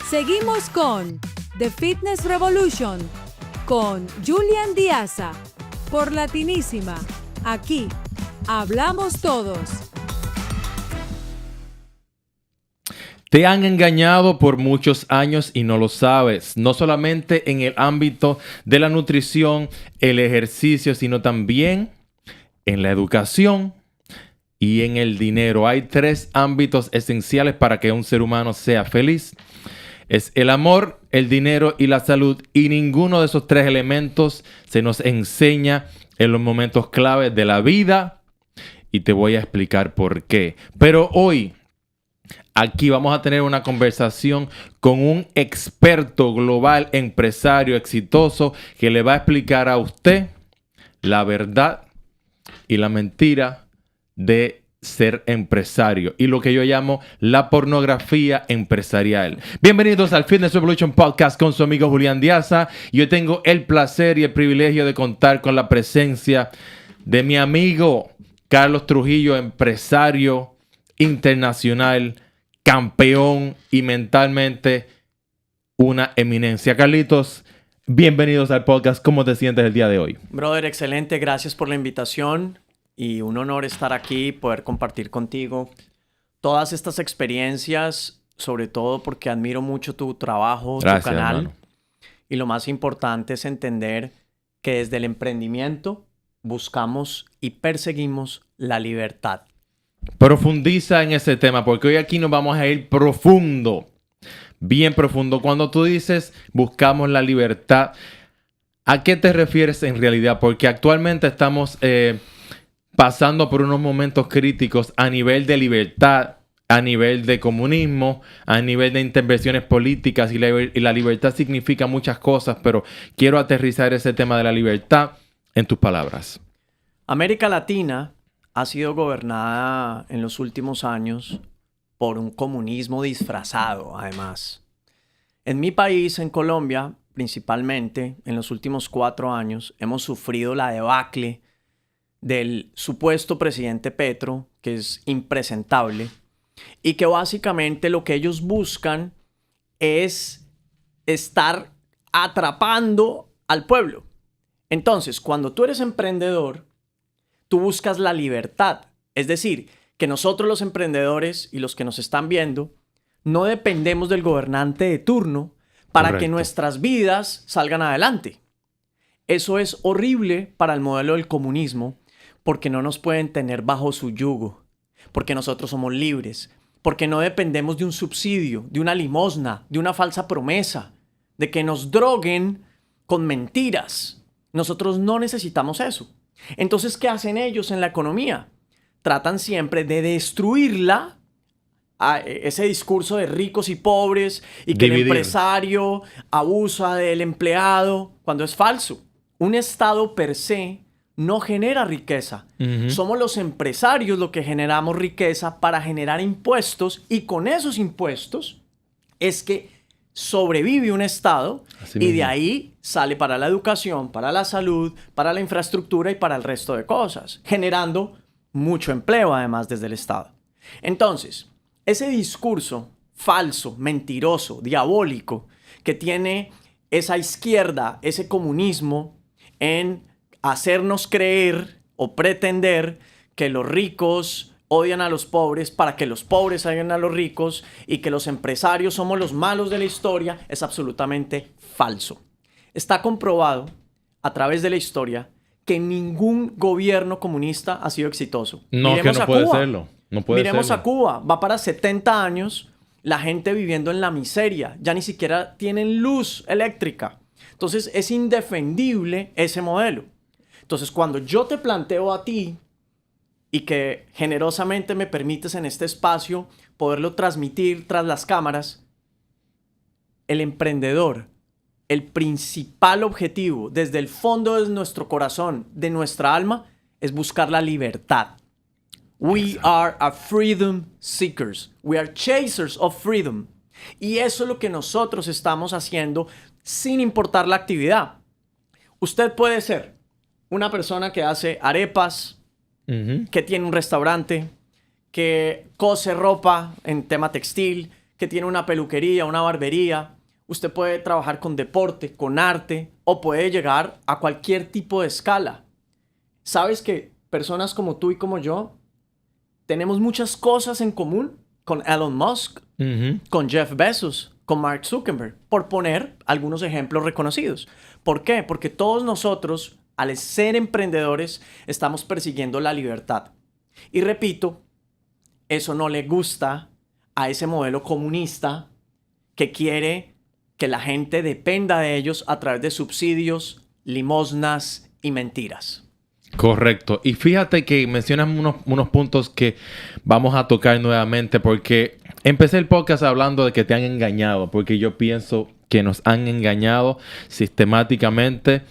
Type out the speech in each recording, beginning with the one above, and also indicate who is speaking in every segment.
Speaker 1: Seguimos con The Fitness Revolution con Julian Diaza por Latinísima. Aquí hablamos todos.
Speaker 2: Te han engañado por muchos años y no lo sabes. No solamente en el ámbito de la nutrición, el ejercicio, sino también en la educación y en el dinero. Hay 3 ámbitos esenciales para que un ser humano sea feliz. Es el amor, el dinero y la salud. Y ninguno de esos 3 elementos se nos enseña en los momentos claves de la vida. Y te voy a explicar por qué. Pero hoy, aquí vamos a tener una conversación con un experto global, empresario exitoso, que le va a explicar a usted la verdad y la mentira de ser empresario y lo que yo llamo la pornografía empresarial. Bienvenidos al Fitness Revolution Podcast con su amigo Julian Diaza. Yo tengo el placer y el privilegio de contar con la presencia de mi amigo Carlos Trujillo, empresario internacional, campeón y mentalmente una eminencia. Carlitos, bienvenidos al podcast. ¿Cómo te sientes el día de hoy?
Speaker 3: Brother, excelente. Gracias por la invitación y un honor estar aquí, poder compartir contigo todas estas experiencias, sobre todo porque admiro mucho tu trabajo,
Speaker 2: Gracias,
Speaker 3: tu canal.
Speaker 2: hermano.
Speaker 3: Y lo más importante es entender que desde el emprendimiento buscamos y perseguimos la libertad.
Speaker 2: Profundiza en ese tema, porque hoy aquí nos vamos a ir profundo, bien profundo. Cuando tú dices buscamos la libertad, ¿a qué te refieres en realidad? Porque actualmente estamos pasando por unos momentos críticos a nivel de libertad, a nivel de comunismo, a nivel de intervenciones políticas, y la libertad significa muchas cosas, pero quiero aterrizar ese tema de la libertad en tus palabras.
Speaker 3: América Latina ha sido gobernada en los últimos años por un comunismo disfrazado, además. En mi país, en Colombia, principalmente, en los últimos 4 años, hemos sufrido la debacle del supuesto presidente Petro, que es impresentable, y que básicamente lo que ellos buscan es estar atrapando al pueblo. Entonces, cuando tú eres emprendedor, tú buscas la libertad. Es decir, que nosotros los emprendedores y los que nos están viendo no dependemos del gobernante de turno para
Speaker 2: Correcto.
Speaker 3: que nuestras vidas salgan adelante. Eso es horrible para el modelo del comunismo porque no nos pueden tener bajo su yugo, porque nosotros somos libres, porque no dependemos de un subsidio, de una limosna, de una falsa promesa, de que nos droguen con mentiras. Nosotros no necesitamos eso. Entonces, ¿qué hacen ellos en la economía? Tratan siempre de destruirla, a ese discurso de ricos y pobres, y que
Speaker 2: Dividir.
Speaker 3: el empresario abusa del empleado, cuando es falso. Un Estado per se no genera riqueza. Somos los empresarios los que generamos riqueza para generar impuestos, y con esos impuestos es que sobrevive un Estado.
Speaker 2: Así
Speaker 3: y de
Speaker 2: mismo.
Speaker 3: ahí sale para la educación, para la salud, para la infraestructura y para el resto de cosas, generando mucho empleo además desde el Estado. Entonces, ese discurso falso, mentiroso, diabólico que tiene esa izquierda, ese comunismo, en hacernos creer o pretender que los ricos odian a los pobres para que los pobres odien a los ricos y que los empresarios somos los malos de la historia, es absolutamente falso. Está comprobado a través de la historia que ningún gobierno comunista ha sido exitoso.
Speaker 2: No,
Speaker 3: Miremos
Speaker 2: que no
Speaker 3: a
Speaker 2: puede
Speaker 3: Cuba.
Speaker 2: serlo. No puede
Speaker 3: Miremos
Speaker 2: serlo.
Speaker 3: a Cuba. Va para 70 años la gente viviendo en la miseria. Ya ni siquiera tienen luz eléctrica. Entonces es indefendible ese modelo. Entonces cuando yo te planteo a ti y que generosamente me permites en este espacio poderlo transmitir tras las cámaras, el emprendedor, el principal objetivo desde el fondo de nuestro corazón, de nuestra alma, es buscar la libertad. We are a freedom seekers. We are chasers of freedom. Y eso es lo que nosotros estamos haciendo sin importar la actividad. Usted puede ser una persona que hace arepas, que tiene un restaurante, que cose ropa en tema textil, que tiene una peluquería, una barbería. Usted puede trabajar con deporte, con arte, o puede llegar a cualquier tipo de escala. ¿Sabes que personas como tú y como yo tenemos muchas cosas en común con Elon Musk, con Jeff Bezos, con Mark Zuckerberg, por poner algunos ejemplos reconocidos? ¿Por qué? Porque todos nosotros, al ser emprendedores, estamos persiguiendo la libertad. Y repito, eso no le gusta a ese modelo comunista que quiere que la gente dependa de ellos a través de subsidios, limosnas y mentiras.
Speaker 2: Correcto. Y fíjate que mencionas unos puntos que vamos a tocar nuevamente porque empecé el podcast hablando de que te han engañado, porque yo pienso que nos han engañado sistemáticamente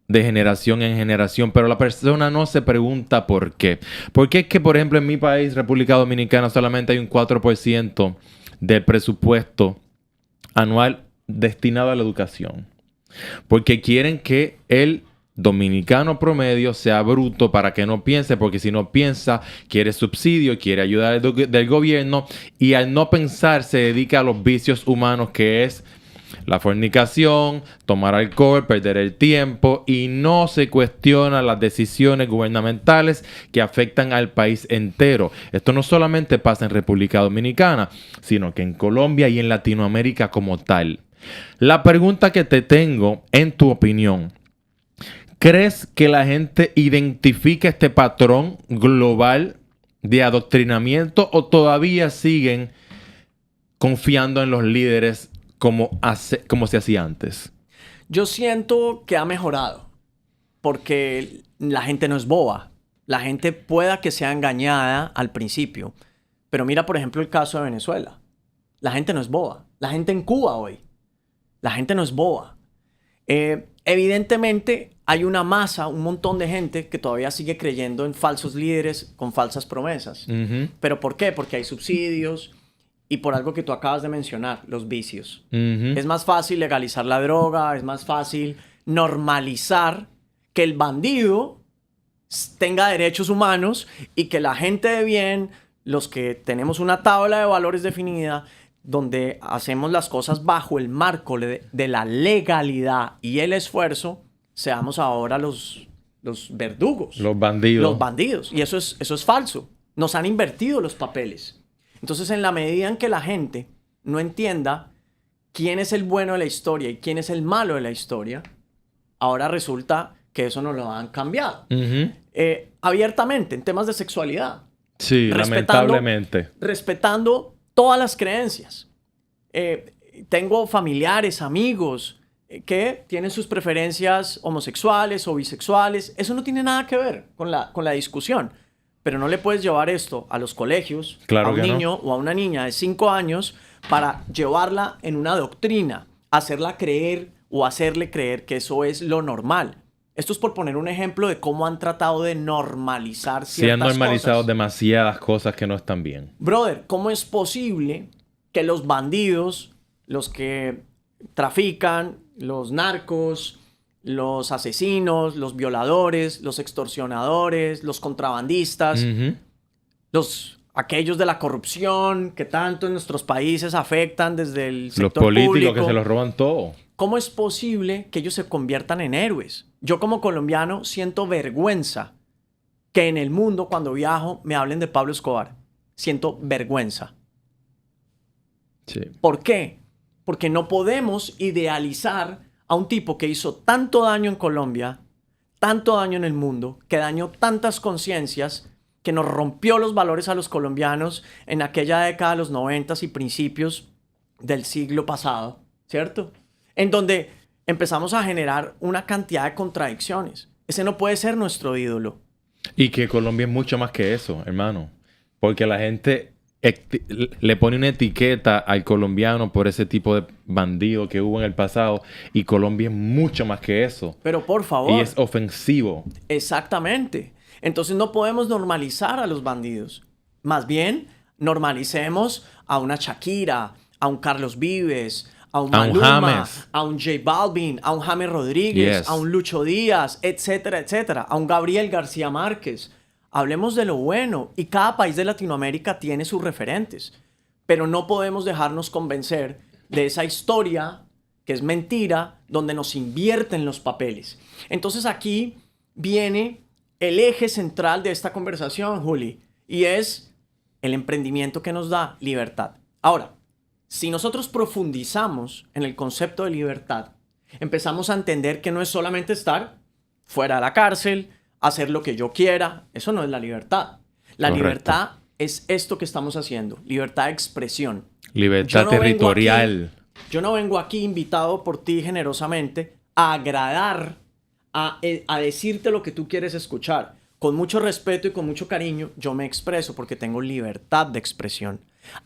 Speaker 2: de generación en generación, pero la persona no se pregunta por qué. ¿Por qué es que, por ejemplo, en mi país, República Dominicana, solamente hay un 4% del presupuesto anual destinado a la educación? Porque quieren que el dominicano promedio sea bruto para que no piense, porque si no piensa, quiere subsidio, quiere ayuda del gobierno, y al no pensar se dedica a los vicios humanos, que es la fornicación, tomar alcohol, perder el tiempo, y no se cuestiona las decisiones gubernamentales que afectan al país entero. Esto no solamente pasa en República Dominicana, sino que en Colombia y en Latinoamérica como tal. La pregunta que te tengo, en tu opinión, ¿crees que la gente identifica este patrón global de adoctrinamiento o todavía siguen confiando en los líderes como se hacía antes?
Speaker 3: Yo siento que ha mejorado porque la gente no es boba. La gente pueda que sea engañada al principio. Pero mira, por ejemplo, el caso de Venezuela. La gente no es boba. La gente en Cuba hoy. La gente no es boba. Evidentemente hay una masa, un montón de gente que todavía sigue creyendo en falsos líderes con falsas promesas. ¿Pero por qué? Porque hay subsidios y por algo que tú acabas de mencionar, los vicios. Es más fácil legalizar la droga, es más fácil normalizar que el bandido tenga derechos humanos y que la gente de bien, los que tenemos una tabla de valores definida, donde hacemos las cosas bajo el marco de la legalidad y el esfuerzo, seamos ahora los verdugos.
Speaker 2: Los bandidos.
Speaker 3: Los bandidos. Y eso es falso. Nos han invertido los papeles. Entonces, en la medida en que la gente no entienda quién es el bueno de la historia y quién es el malo de la historia, ahora resulta que eso no lo han cambiado. Abiertamente, en temas de sexualidad.
Speaker 2: Sí, lamentablemente.
Speaker 3: Respetando todas las creencias. Tengo familiares, amigos que tienen sus preferencias homosexuales o bisexuales. Eso no tiene nada que ver con la discusión. Pero no le puedes llevar esto a los colegios,
Speaker 2: claro,
Speaker 3: a un niño o a una niña de 5 años para llevarla en una doctrina, hacerla creer o hacerle creer que eso es lo normal. Esto es por poner un ejemplo de cómo han tratado de normalizar ciertas cosas.
Speaker 2: Se han normalizado demasiadas cosas que no están bien.
Speaker 3: Brother, ¿cómo es posible que los bandidos, los que trafican, los narcos, los asesinos, los violadores, los extorsionadores, los contrabandistas, aquellos de la corrupción que tanto en nuestros países afectan desde el sector
Speaker 2: público? Los políticos
Speaker 3: público,
Speaker 2: que se los roban todo.
Speaker 3: ¿Cómo es posible que ellos se conviertan en héroes? Yo como colombiano siento vergüenza que en el mundo cuando viajo me hablen de Pablo Escobar. Siento vergüenza.
Speaker 2: Sí.
Speaker 3: ¿Por qué? Porque no podemos idealizar a un tipo que hizo tanto daño en Colombia, tanto daño en el mundo, que dañó tantas conciencias, que nos rompió los valores a los colombianos en aquella década de los 90s y principios del siglo pasado, ¿cierto? En donde empezamos a generar una cantidad de contradicciones. Ese no puede ser nuestro ídolo.
Speaker 2: Y que Colombia es mucho más que eso, hermano. Porque la gente le pone una etiqueta al colombiano por ese tipo de bandido que hubo en el pasado. Y Colombia es mucho más que eso.
Speaker 3: Pero por favor.
Speaker 2: Y es ofensivo.
Speaker 3: Exactamente. Entonces no podemos normalizar a los bandidos. Más bien, normalicemos a una Shakira, a un Carlos Vives, a un Maluma, a un J Balvin, a un James Rodríguez, a un Lucho Díaz, etcétera, etcétera, a un Gabriel García Márquez. Hablemos de lo bueno y cada país de Latinoamérica tiene sus referentes. pero no podemos dejarnos convencer de esa historia que es mentira, donde nos invierten los papeles. Entonces aquí viene el eje central de esta conversación, Juli, y es el emprendimiento que nos da libertad. Ahora, si nosotros profundizamos en el concepto de libertad, empezamos a entender que no es solamente estar fuera de la cárcel, hacer lo que yo quiera. Eso no es la libertad. La
Speaker 2: Correcto.
Speaker 3: libertad es esto que estamos haciendo, libertad de expresión.
Speaker 2: Libertad
Speaker 3: Yo no vengo
Speaker 2: territorial.
Speaker 3: Yo no vengo aquí invitado por ti generosamente a agradar, a decirte lo que tú quieres escuchar. Con mucho respeto y con mucho cariño, yo me expreso porque tengo libertad de expresión.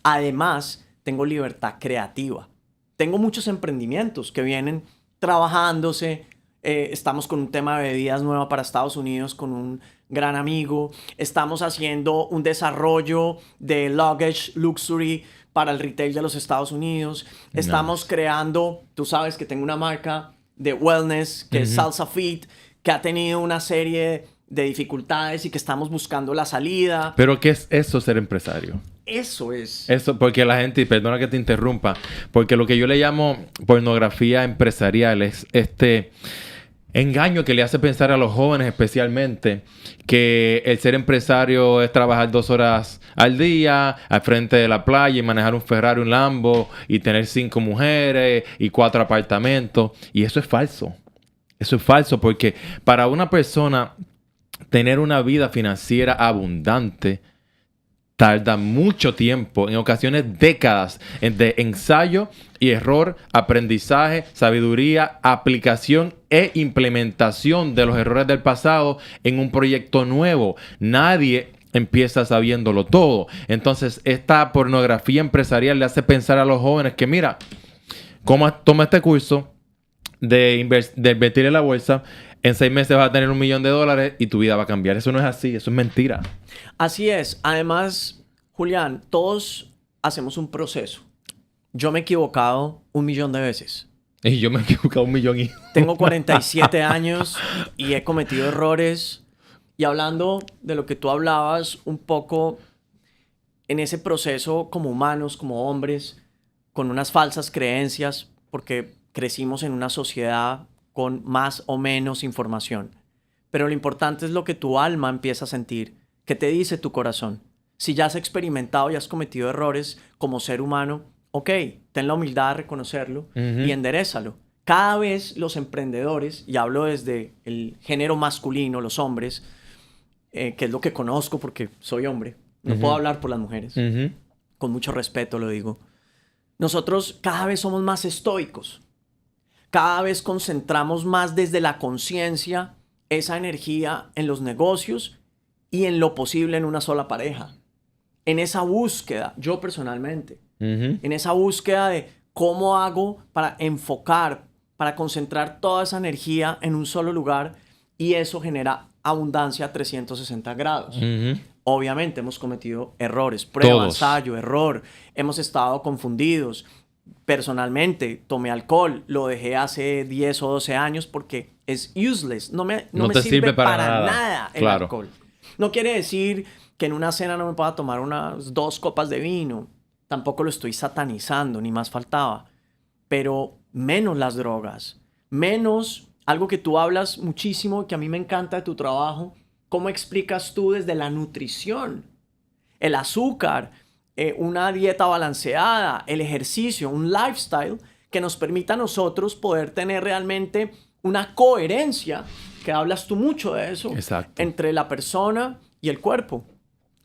Speaker 3: Además, tengo libertad creativa. Tengo muchos emprendimientos que vienen trabajándose. Estamos con un tema de bebidas nueva para Estados Unidos con un gran amigo. Estamos haciendo un desarrollo de luggage luxury para el retail de los Estados Unidos. Estamos creando, tú sabes que tengo una marca de wellness que es Salsa Fit, que ha tenido una serie de dificultades y que estamos buscando la salida.
Speaker 2: Pero ¿qué es eso, ser empresario?
Speaker 3: Eso es.
Speaker 2: Eso, porque la gente, y perdona que te interrumpa, porque lo que yo le llamo pornografía empresarial es este engaño que le hace pensar a los jóvenes especialmente que el ser empresario es trabajar 2 horas al día al frente de la playa y manejar un Ferrari, un Lambo y tener 5 mujeres y 4 apartamentos. Y eso es falso. Eso es falso porque para una persona tener una vida financiera abundante tarda mucho tiempo, en ocasiones décadas, de ensayo y error, aprendizaje, sabiduría, aplicación e implementación de los errores del pasado en un proyecto nuevo. Nadie empieza sabiéndolo todo. Entonces, esta pornografía empresarial le hace pensar a los jóvenes que, mira, toma este curso de invertir en la bolsa. En 6 meses vas a tener $1 millón y tu vida va a cambiar. Eso no es así. Eso es mentira.
Speaker 3: Así es. Además, Julián, todos hacemos un proceso. Yo me he equivocado 1 millón de veces.
Speaker 2: Y yo me he equivocado 1 millón y...
Speaker 3: Tengo 47 años y he cometido errores. Y hablando de lo que tú hablabas un poco en ese proceso como humanos, como hombres, con unas falsas creencias, porque crecimos en una sociedad con más o menos información. Pero lo importante es lo que tu alma empieza a sentir. ¿Qué te dice tu corazón? Si ya has experimentado y has cometido errores como ser humano, ok, ten la humildad de reconocerlo y enderézalo. Cada vez los emprendedores, y hablo desde el género masculino, los hombres, que es lo que conozco porque soy hombre, no puedo hablar por las mujeres, con mucho respeto lo digo. Nosotros cada vez somos más estoicos. Cada vez concentramos más desde la conciencia esa energía en los negocios y en lo posible en una sola pareja. En esa búsqueda, yo personalmente, en esa búsqueda de cómo hago para enfocar, para concentrar toda esa energía en un solo lugar y eso genera abundancia a 360 grados. Obviamente hemos cometido errores, prueba, ensayo, error, hemos estado confundidos. Personalmente, tomé alcohol, lo dejé hace 10 o 12 años porque es useless. No me sirve para nada el alcohol. No quiere decir que en una cena no me pueda tomar unas 2 copas de vino. Tampoco lo estoy satanizando, ni más faltaba. Pero menos las drogas, menos algo que tú hablas muchísimo, que a mí me encanta de tu trabajo. ¿Cómo explicas tú desde la nutrición? El azúcar, una dieta balanceada, el ejercicio, un lifestyle que nos permita a nosotros poder tener realmente una coherencia, que hablas tú mucho de eso, entre la persona y el cuerpo.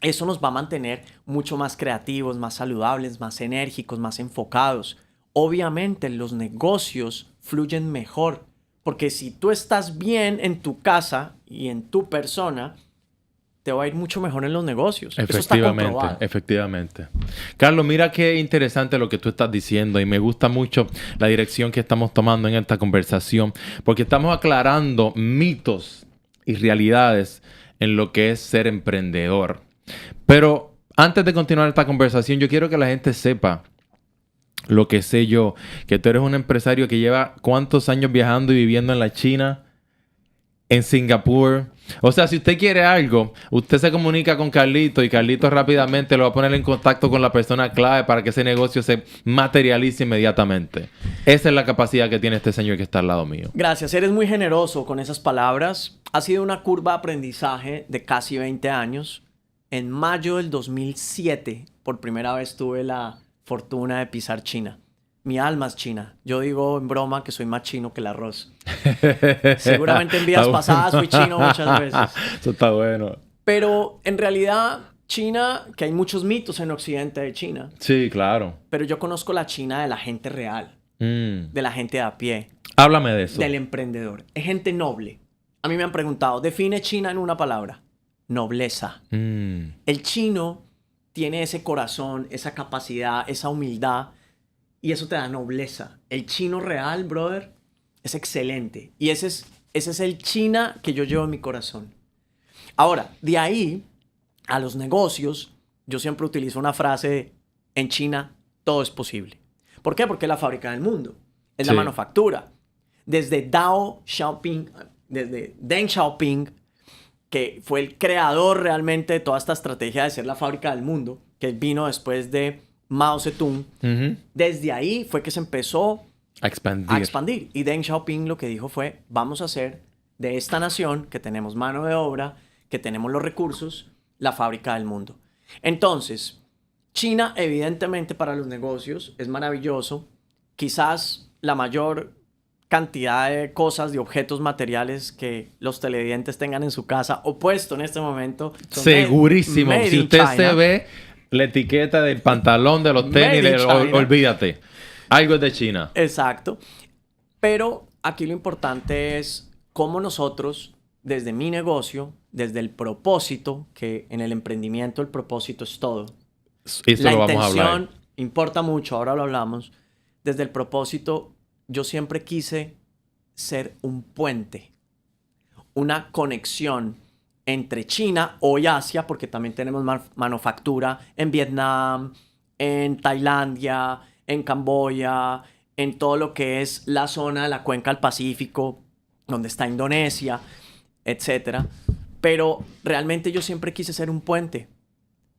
Speaker 3: Eso nos va a mantener mucho más creativos, más saludables, más enérgicos, más enfocados. Obviamente los negocios fluyen mejor, porque si tú estás bien en tu casa y en tu persona, te va a ir mucho mejor en los negocios. Eso está comprobado.
Speaker 2: Efectivamente. Carlos, mira qué interesante lo que tú estás diciendo y me gusta mucho la dirección que estamos tomando en esta conversación porque estamos aclarando mitos y realidades en lo que es ser emprendedor. Pero antes de continuar esta conversación, yo quiero que la gente sepa lo que sé yo, que tú eres un empresario que lleva ¿cuántos años viajando y viviendo en la China? en Singapur. O sea, si usted quiere algo, usted se comunica con Carlito y Carlito rápidamente lo va a poner en contacto con la persona clave para que ese negocio se materialice inmediatamente. Esa es la capacidad que tiene este señor que está al lado mío.
Speaker 3: Gracias, eres muy generoso con esas palabras. Ha sido una curva de aprendizaje de casi 20 años. En mayo del 2007, por primera vez tuve la fortuna de pisar China. Mi alma es china. Yo digo en broma que soy más chino que el arroz. Seguramente en vidas pasadas fui chino muchas veces.
Speaker 2: Eso está bueno.
Speaker 3: Pero en realidad, China, que hay muchos mitos en Occidente de China.
Speaker 2: Sí, claro.
Speaker 3: Pero yo conozco la China de la gente real. De la gente de a pie.
Speaker 2: Háblame de eso.
Speaker 3: Del emprendedor. Es gente noble. A mí me han preguntado, define China en una palabra. Nobleza. El chino tiene ese corazón, esa capacidad, esa humildad. Y eso te da nobleza. El chino real, brother, es excelente. Y ese es el China que yo llevo en mi corazón. Ahora, de ahí a los negocios, yo siempre utilizo una frase: en China todo es posible. ¿Por qué? Porque es la fábrica del mundo. Es la manufactura. Desde Deng Xiaoping, que fue el creador realmente de toda esta estrategia de ser la fábrica del mundo, que vino después de Mao Zedong. Desde ahí fue que se empezó a expandir. Y Deng Xiaoping lo que dijo fue: vamos a hacer de esta nación, que tenemos mano de obra, que tenemos los recursos, la fábrica del mundo. Entonces, China, evidentemente, para los negocios es maravilloso. Quizás la mayor cantidad de cosas, de objetos materiales que los televidentes tengan en su casa o puesto en este momento son
Speaker 2: segurísimo.
Speaker 3: made
Speaker 2: Si
Speaker 3: in
Speaker 2: usted
Speaker 3: China.
Speaker 2: se ve la etiqueta del pantalón, de los tenis,
Speaker 3: Made in China.
Speaker 2: olvídate. Algo es de China.
Speaker 3: Exacto. Pero aquí lo importante es cómo nosotros, desde mi negocio, desde el propósito, que en el emprendimiento el propósito es todo.
Speaker 2: Eso
Speaker 3: La
Speaker 2: lo vamos a
Speaker 3: intención
Speaker 2: hablar.
Speaker 3: importa mucho, ahora lo hablamos. Desde el propósito, yo siempre quise ser un puente, una conexión entre China, hoy Asia, porque también tenemos manufactura en Vietnam, en Tailandia, en Camboya, en todo lo que es la zona de la cuenca del Pacífico, donde está Indonesia, etc. Pero realmente yo siempre quise ser un puente,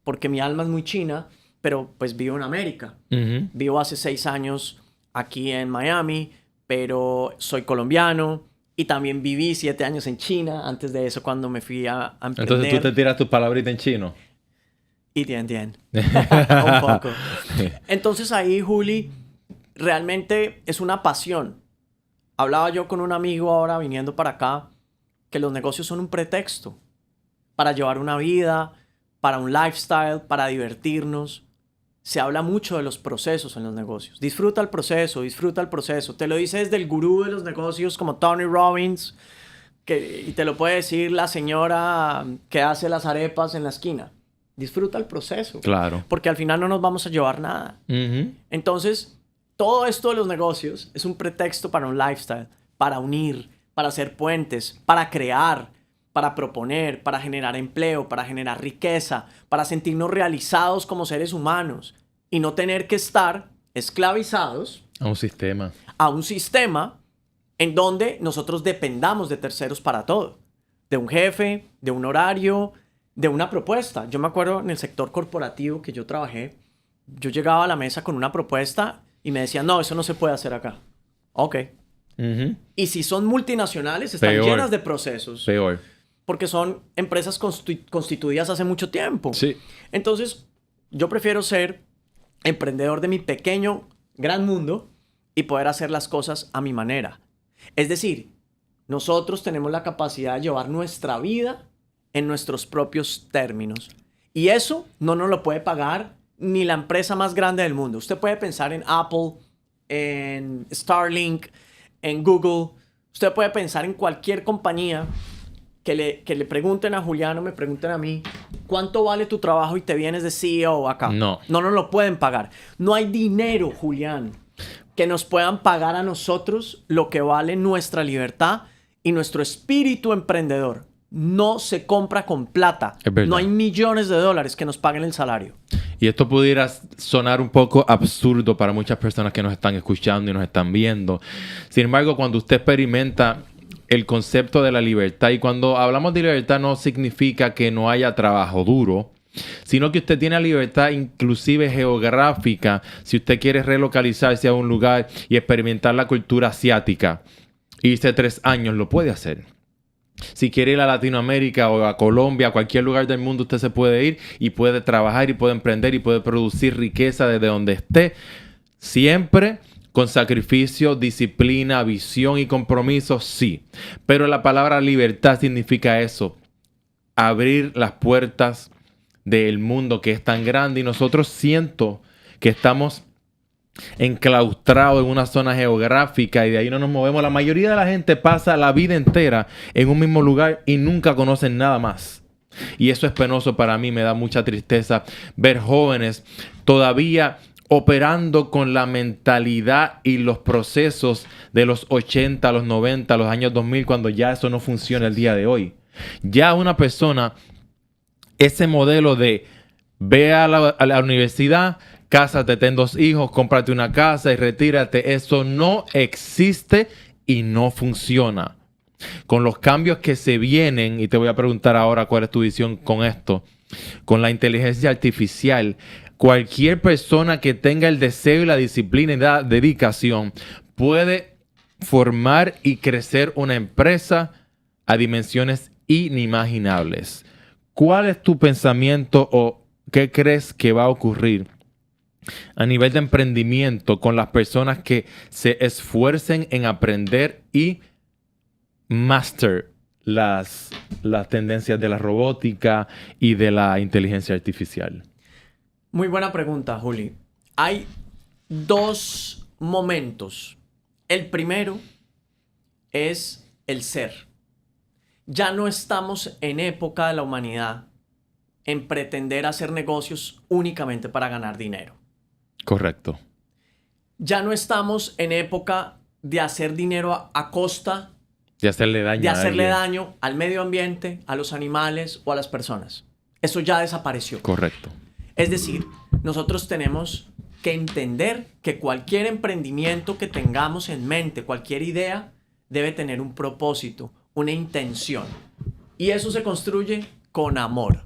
Speaker 3: porque mi alma es muy china, pero pues vivo en América. Vivo hace 6 años aquí en Miami, pero soy colombiano. Y también viví 7 años en China, antes de eso, cuando me fui a emprender.
Speaker 2: Entonces tú te tiras tus palabritas en chino.
Speaker 3: Y bien. Un poco. Entonces ahí, Juli, realmente es una pasión. Hablaba yo con un amigo ahora viniendo para acá, que los negocios son un pretexto para llevar una vida, para un lifestyle, para divertirnos. Se habla mucho de los procesos en los negocios. Disfruta el proceso, disfruta el proceso. Te lo dice desde el gurú de los negocios como Tony Robbins, y te lo puede decir la señora que hace las arepas en la esquina. Disfruta el proceso.
Speaker 2: Claro.
Speaker 3: Porque al final no nos vamos a llevar nada. Entonces, todo esto de los negocios es un pretexto para un lifestyle, para unir, para hacer puentes, para crear, para proponer, para generar empleo, para generar riqueza, para sentirnos realizados como seres humanos y no tener que estar esclavizados
Speaker 2: A un sistema.
Speaker 3: a un sistema en donde nosotros dependamos de terceros para todo. De un jefe, de un horario, de una propuesta. Yo me acuerdo en el sector corporativo que yo trabajé, yo llegaba a la mesa con una propuesta y me decían: no, eso no se puede hacer acá. Ok. Y si son multinacionales, están
Speaker 2: Peor.
Speaker 3: llenas de procesos.
Speaker 2: Peor.
Speaker 3: Porque son empresas constituidas hace mucho tiempo.
Speaker 2: Sí.
Speaker 3: Entonces, yo prefiero ser emprendedor de mi pequeño, gran mundo y poder hacer las cosas a mi manera. Es decir, nosotros tenemos la capacidad de llevar nuestra vida en nuestros propios términos. Y eso no nos lo puede pagar ni la empresa más grande del mundo. Usted puede pensar en Apple, en Starlink, en Google. Usted puede pensar en cualquier compañía que le pregunten a Juliano, me pregunten a mí, ¿cuánto vale tu trabajo y te vienes de CEO acá?
Speaker 2: No.
Speaker 3: No nos lo pueden pagar. No hay dinero, Julián, que nos puedan pagar a nosotros lo que vale nuestra libertad y nuestro espíritu emprendedor. No se compra con plata.
Speaker 2: Es verdad.
Speaker 3: No hay millones de dólares que nos paguen el salario.
Speaker 2: Y esto pudiera sonar un poco absurdo para muchas personas que nos están escuchando y nos están viendo. Sin embargo, cuando usted experimenta el concepto de la libertad. Y cuando hablamos de libertad no significa que no haya trabajo duro, sino que usted tiene libertad inclusive geográfica. Si usted quiere relocalizarse a un lugar y experimentar la cultura asiática, irse 3 años, lo puede hacer. Si quiere ir a Latinoamérica o a Colombia, a cualquier lugar del mundo, usted se puede ir y puede trabajar y puede emprender y puede producir riqueza desde donde esté. Siempre con sacrificio, disciplina, visión y compromiso, sí. Pero la palabra libertad significa eso. Abrir las puertas del mundo que es tan grande. Y nosotros siento que estamos enclaustrado en una zona geográfica y de ahí no nos movemos. La mayoría de la gente pasa la vida entera en un mismo lugar y nunca conocen nada más. Y eso es penoso para mí, me da mucha tristeza ver jóvenes todavía operando con la mentalidad y los procesos de los 80, los 90, los años 2000, cuando ya eso no funciona el día de hoy. Ya una persona, ese modelo de ve a la universidad, cásate, ten 2 hijos, cómprate una casa y retírate. Eso no existe y no funciona. Con los cambios que se vienen, y te voy a preguntar ahora cuál es tu visión con esto, con la inteligencia artificial, cualquier persona que tenga el deseo y la disciplina y la dedicación puede formar y crecer una empresa a dimensiones inimaginables. ¿Cuál es tu pensamiento o qué crees que va a ocurrir a nivel de emprendimiento con las personas que se esfuercen en aprender y master las tendencias de la robótica y de la inteligencia artificial?
Speaker 3: Muy buena pregunta, Juli. Hay 2 momentos. El primero es el ser. Ya no estamos en época de la humanidad en pretender hacer negocios únicamente para ganar dinero.
Speaker 2: Correcto.
Speaker 3: Ya no estamos en época de hacer dinero a costa
Speaker 2: de hacerle
Speaker 3: daño al medio ambiente, a los animales o a las personas. Eso ya desapareció.
Speaker 2: Correcto.
Speaker 3: Es decir, nosotros tenemos que entender que cualquier emprendimiento que tengamos en mente, cualquier idea, debe tener un propósito, una intención. Y eso se construye con amor.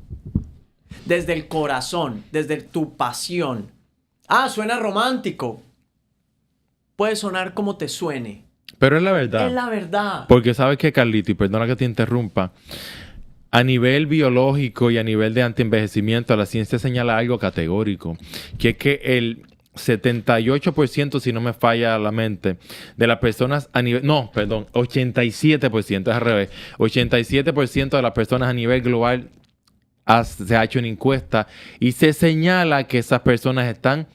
Speaker 3: Desde el corazón, desde tu pasión. Ah, suena romántico. Puede sonar como te suene.
Speaker 2: Pero es la verdad.
Speaker 3: Es la verdad.
Speaker 2: Porque sabes que, Carlito, y perdona que te interrumpa, a nivel biológico y a nivel de antienvejecimiento, la ciencia señala algo categórico, que es que el 78%, si no me falla la mente, de las personas a nivel... No, perdón, 87%, es al revés. 87% de las personas a nivel global se ha hecho una encuesta y se señala que esas personas están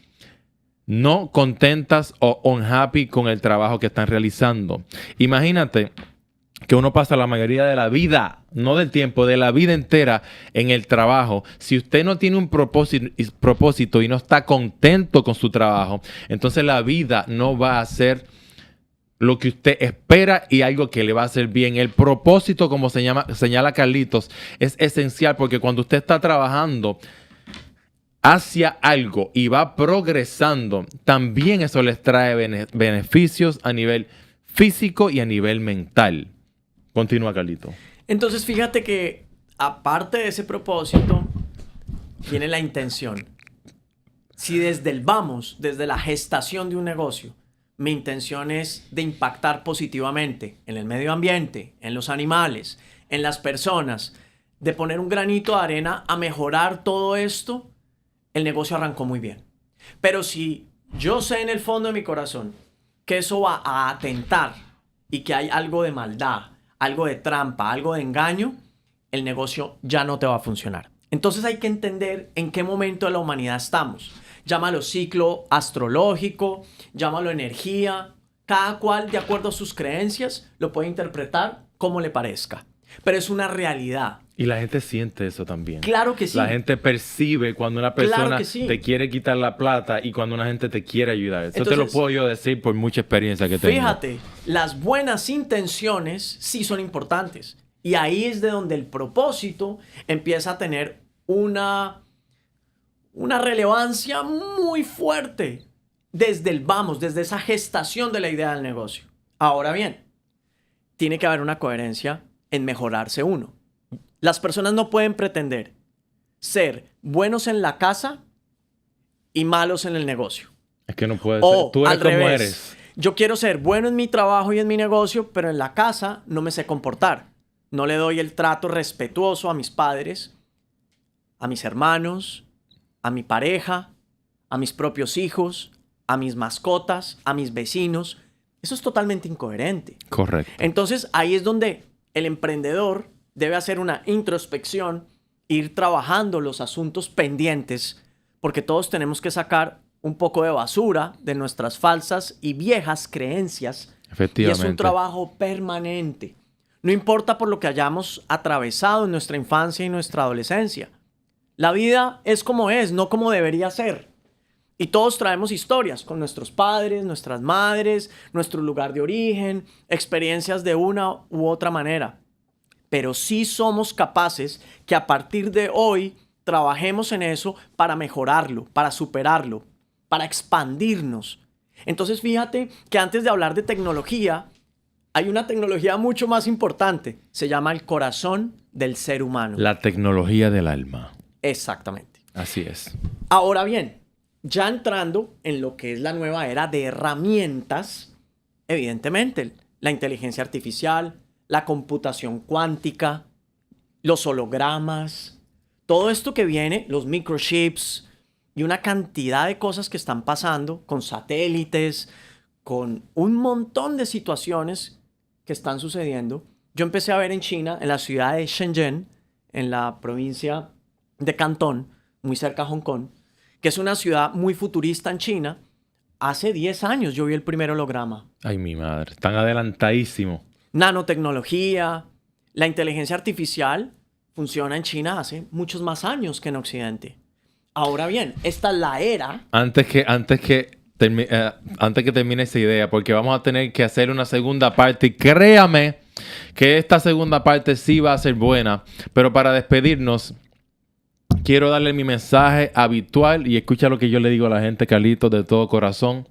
Speaker 2: no contentas o unhappy con el trabajo que están realizando. Imagínate que uno pasa la mayoría de la vida, no del tiempo, de la vida entera en el trabajo. Si usted no tiene un propósito y no está contento con su trabajo, entonces la vida no va a ser lo que usted espera y algo que le va a hacer bien. El propósito, como señala Carlitos, es esencial porque cuando usted está trabajando hacia algo y va progresando, también eso les trae beneficios a nivel físico y a nivel mental. Continúa, Carlito.
Speaker 3: Entonces, fíjate que aparte de ese propósito, viene la intención. Si desde el vamos, desde la gestación de un negocio, mi intención es de impactar positivamente en el medio ambiente, en los animales, en las personas, de poner un granito de arena a mejorar todo esto, el negocio arrancó muy bien. Pero si yo sé en el fondo de mi corazón que eso va a atentar y que hay algo de maldad, algo de trampa, algo de engaño, el negocio ya no te va a funcionar. Entonces hay que entender en qué momento de la humanidad estamos. Llámalo ciclo astrológico, llámalo energía. Cada cual, de acuerdo a sus creencias, lo puede interpretar como le parezca. Pero es una realidad.
Speaker 2: Y la gente siente eso también.
Speaker 3: Claro que sí.
Speaker 2: La gente percibe cuando una persona
Speaker 3: Claro que sí.
Speaker 2: te quiere quitar la plata y cuando una gente te quiere ayudar. Eso
Speaker 3: Entonces,
Speaker 2: te lo puedo yo decir por mucha experiencia que tengo.
Speaker 3: Fíjate, las buenas intenciones sí son importantes. Y ahí es de donde el propósito empieza a tener una relevancia muy fuerte desde el vamos, desde esa gestación de la idea del negocio. Ahora bien, tiene que haber una coherencia en mejorarse uno. Las personas no pueden pretender ser buenos en la casa y malos en el negocio.
Speaker 2: Es que no puede ser.
Speaker 3: O
Speaker 2: Tú eres
Speaker 3: al
Speaker 2: como
Speaker 3: revés.
Speaker 2: eres.
Speaker 3: Yo quiero ser bueno en mi trabajo y en mi negocio, pero en la casa no me sé comportar. No le doy el trato respetuoso a mis padres, a mis hermanos, a mi pareja, a mis propios hijos, a mis mascotas, a mis vecinos. Eso es totalmente incoherente.
Speaker 2: Correcto.
Speaker 3: Entonces ahí es donde el emprendedor debe hacer una introspección, ir trabajando los asuntos pendientes, porque todos tenemos que sacar un poco de basura de nuestras falsas y viejas creencias. Y
Speaker 2: Efectivamente.
Speaker 3: es un trabajo permanente. No importa por lo que hayamos atravesado en nuestra infancia y nuestra adolescencia. La vida es como es, no como debería ser. Y todos traemos historias con nuestros padres, nuestras madres, nuestro lugar de origen, experiencias de una u otra manera. Pero sí somos capaces que a partir de hoy trabajemos en eso para mejorarlo, para superarlo, para expandirnos. Entonces fíjate que antes de hablar de tecnología, hay una tecnología mucho más importante. Se llama el corazón del ser humano.
Speaker 2: La tecnología del alma.
Speaker 3: Exactamente.
Speaker 2: Así es.
Speaker 3: Ahora bien, ya entrando en lo que es la nueva era de herramientas, evidentemente, la inteligencia artificial, la computación cuántica, los hologramas, todo esto que viene, los microchips y una cantidad de cosas que están pasando con satélites, con un montón de situaciones que están sucediendo. Yo empecé a ver en China, en la ciudad de Shenzhen, en la provincia de Cantón, muy cerca a Hong Kong, que es una ciudad muy futurista en China. Hace 10 años yo vi el primer holograma.
Speaker 2: Ay, mi madre. Están adelantadísimos.
Speaker 3: Nanotecnología, la inteligencia artificial funciona en China hace muchos más años que en Occidente. Ahora bien, esta es la era.
Speaker 2: Antes que termine esa idea, porque vamos a tener que hacer una segunda parte. Y créame que esta segunda parte sí va a ser buena. Pero para despedirnos, quiero darle mi mensaje habitual y escucha lo que yo le digo a la gente, Carlitos, de todo corazón.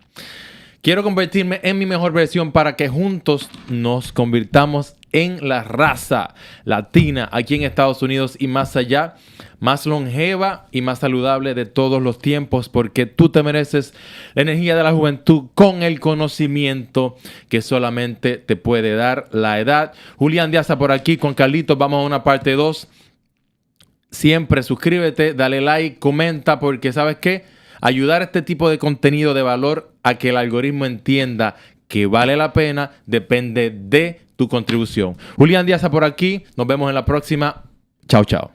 Speaker 2: Quiero convertirme en mi mejor versión para que juntos nos convirtamos en la raza latina aquí en Estados Unidos y más allá, más longeva y más saludable de todos los tiempos, porque tú te mereces la energía de la juventud con el conocimiento que solamente te puede dar la edad. Julián Diaza por aquí con Carlitos. Vamos a una parte 2. Siempre suscríbete, dale like, comenta, porque ¿sabes qué? Ayudar a este tipo de contenido de valor a que el algoritmo entienda que vale la pena depende de tu contribución. Julián Diaza por aquí. Nos vemos en la próxima. Chao, chao.